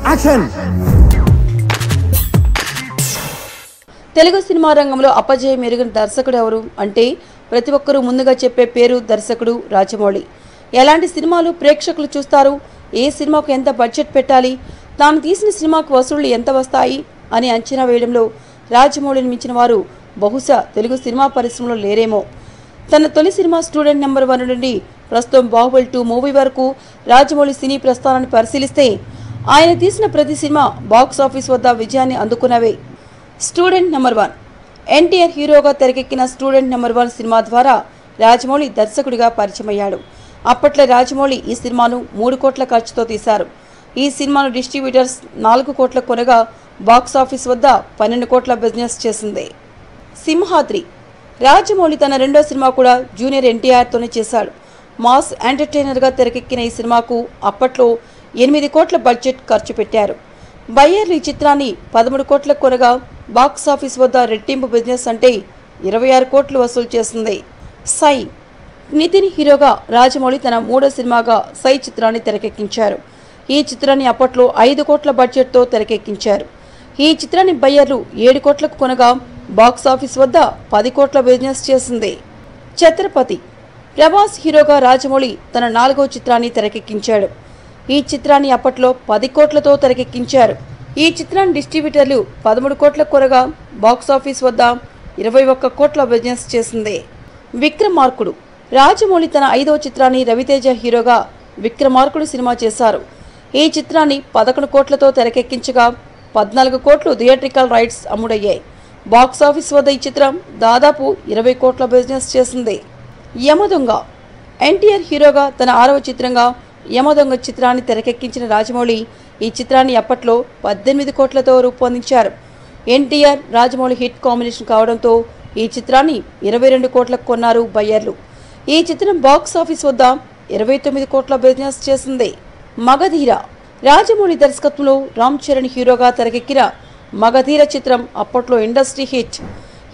Action. Telugu cinema రంగంలో అపజయం ఎరుగని దర్శకుడు ఎవరు అంటే ప్రతి ఒక్కరూ ముందుగా చెప్పే పేరు దర్శకుడు రాజమౌళి. ఎలాంటి సినిమాలు ప్రేక్షకులు చూస్తారు, ఏ సినిమాకు ఎంత బడ్జెట్ పెట్టాలి, తాను తీసిన సినిమాకు వసూళ్లు ఎంత వస్తాయి అని అంచనా వేయడంలో రాజమౌళిని మించిన వారు బహుశా తెలుగు సినిమా పరిశ్రమలో లేరేమో. తన తొలి సినిమా స్టూడెంట్ నెంబర్ 1 నుండి ప్రస్తుతం బాహుబలి 2 మూవీ వరకు రాజమౌళి సినీ ప్రస్థానాన్ని పరిశీలిస్తే ఆయన తీసిన ప్రతి సినిమా బాక్స్ ఆఫీస్ వద్ద విజయాన్ని అందుకున్నవే. స్టూడెంట్ నెంబర్ 1 ఎన్టీఆర్ హీరోగా తెరకెక్కిన స్టూడెంట్ నెంబర్ 1 సినిమా ద్వారా రాజమౌళి దర్శకుడిగా పరిచయమయ్యాడు. అప్పట్లో రాజమౌళి ఈ సినిమాను 3 కోట్ల ఖర్చుతో తీశారు. ఈ సినిమాను డిస్ట్రిబ్యూటర్స్ 4 కోట్ల కొనగా బాక్స్ ఆఫీస్ వద్ద 12 కోట్ల బిజినెస్ చేసింది. సింహాద్రి రాజమౌళి తన రెండో సినిమా కూడా జూనియర్ ఎన్టీఆర్తోనే చేశాడు. మాస్ ఎంటర్టైనర్గా తెరకెక్కిన ఈ సినిమాకు అప్పట్లో 8 కోట్ల బడ్జెట్ ఖర్చు పెట్టారు. బయ్యర్లు ఈ చిత్రాన్ని 13 కోట్లకు కొనగా బాక్స్ ఆఫీస్ వద్ద రెట్టింపు బిజినెస్ అంటే 26 కోట్లు వసూలు చేసింది. సై నితిన్ హీరోగా రాజమౌళి తన మూడో సినిమాగా సై చిత్రాన్ని తెరకెక్కించారు. ఈ చిత్రాన్ని అప్పట్లో 5 కోట్ల బడ్జెట్తో తెరకెక్కించారు. ఈ చిత్రాన్ని బయ్యర్లు 7 కోట్లకు కొనగా బాక్స్ ఆఫీస్ వద్ద 10 కోట్ల బిజినెస్ చేసింది. ఛత్రపతి ప్రభాస్ హీరోగా రాజమౌళి తన 4వ చిత్రాన్ని తెరకెక్కించాడు. ఈ చిత్రాన్ని అప్పట్లో 10 కోట్లతో తెరకెక్కించారు. ఈ చిత్రాన్ని డిస్ట్రిబ్యూటర్లు 13 కోట్లకు కొనగా బాక్స్ ఆఫీస్ వద్ద 21 కోట్ల బిజినెస్ చేసింది. విక్రమార్కుడు రాజమౌళి తన 5వ చిత్రాన్ని రవితేజ హీరోగా విక్రమార్కుడు సినిమా చేశారు. ఈ చిత్రాన్ని 11 కోట్లతో తెరకెక్కించగా 14 కోట్లు థియేట్రికల్ రైట్స్ అమ్ముడయ్యాయి. బాక్స్ ఆఫీస్ వద్ద ఈ చిత్రం దాదాపు 20 కోట్ల బిజినెస్ చేసింది. యమదొంగ ఎన్టీఆర్ హీరోగా తన 6వ చిత్రంగా యమదొంగ చిత్రాన్ని తెరకెక్కించిన రాజమౌళి ఈ చిత్రాన్ని అప్పట్లో 18 కోట్లతో రూపొందించారు. ఎన్టీఆర్ రాజమౌళి హిట్ కాంబినేషన్ కావడంతో ఈ చిత్రాన్ని 22 కోట్లకు కొన్నారు బయ్యర్లు. ఈ చిత్రం బాక్స్ ఆఫీస్ వద్ద 29 కోట్ల బిజినెస్ చేసింది. మగధీర రాజమౌళి దర్శకత్వంలో రామ్ చరణ్ హీరోగా తెరకెక్కిన మగధీర చిత్రం అప్పట్లో ఇండస్ట్రీ హిట్.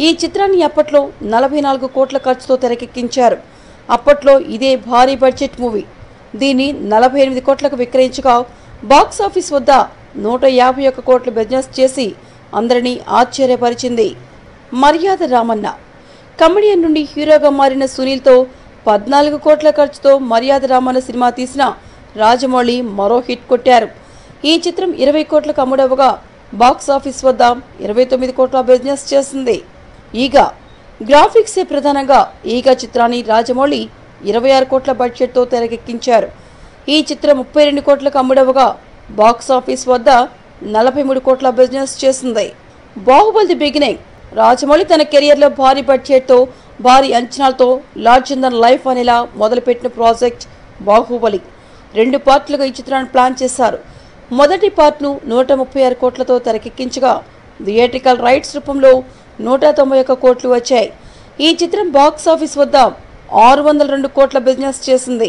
ఈ చిత్రాన్ని అప్పట్లో 44 కోట్ల ఖర్చుతో తెరకెక్కించారు. అప్పట్లో ఇదే భారీ బడ్జెట్ మూవీ. దీన్ని 48 కోట్లకు విక్రయించగా బాక్స్ ఆఫీస్ వద్ద 151 కోట్ల బిజినెస్ చేసి అందరినీ ఆశ్చర్యపరిచింది. మర్యాద రామన్న కమెడియన్ నుండి హీరోగా మారిన సునీల్తో 14 కోట్ల ఖర్చుతో మర్యాద రామన్న సినిమా తీసిన రాజమౌళి మరో హిట్ కొట్టారు. ఈ చిత్రం 20 కోట్లకు అమ్ముడవగా బాక్స్ ఆఫీస్ వద్ద 29 కోట్ల బిజినెస్ చేసింది. ఈగ గ్రాఫిక్సే ప్రధానంగా ఈగ చిత్రాన్ని రాజమౌళి 26 కోట్ల బడ్జెట్తో తెరకెక్కించారు. ఈ చిత్రం 32 కోట్లకు అమ్ముడవగా బాక్స్ ఆఫీస్ వద్ద 43 కోట్ల బిజినెస్ చేసింది. బాహుబలి ది బిగినింగ్ రాజమౌళి తన కెరియర్లో భారీ బడ్జెట్తో భారీ అంచనాలతో లార్జర్ దన్ లైఫ్ అనేలా మొదలుపెట్టిన ప్రాజెక్ట్ బాహుబలి. 2 పార్ట్లుగా ఈ చిత్రాన్ని ప్లాన్ చేశారు. మొదటి పార్ట్ను 136 కోట్లతో తెరకెక్కించగా థియేట్రికల్ రైట్స్ రూపంలో 191 కోట్లు వచ్చాయి. ఈ చిత్రం బాక్స్ ఆఫీస్ వద్ద 602 కోట్ల బిజినెస్ చేసింది.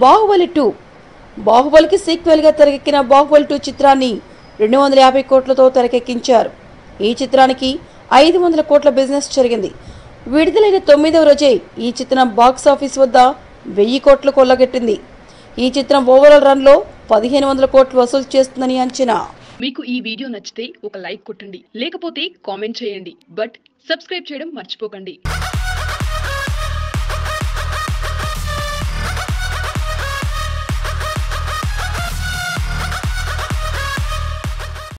బాహుబలి 2 బాహుబలికి సీక్వెల్గా తెరకెక్కిన బాహుబలి 2 చిత్రాన్ని 250 కోట్లతో తెరకెక్కించారు. ఈ చిత్రానికి 500 కోట్ల బిజినెస్ జరిగింది. విడుదలైన 9వ రోజే ఈ చిత్రం బాక్స్ ఆఫీస్ వద్ద 1000 కోట్లు కొల్లగొట్టింది. ఈ చిత్రం ఓవరాల్ రన్ లో 1500 కోట్లు వసూలు చేస్తుందని అంచనా. మీకు ఈ వీడియో నచ్చితే ఒక లైక్ కొట్టండి, లేకపోతే కామెంట్ చేయండి. బట్ సబ్స్క్రైబ్ చేయడం మర్చిపోకండి.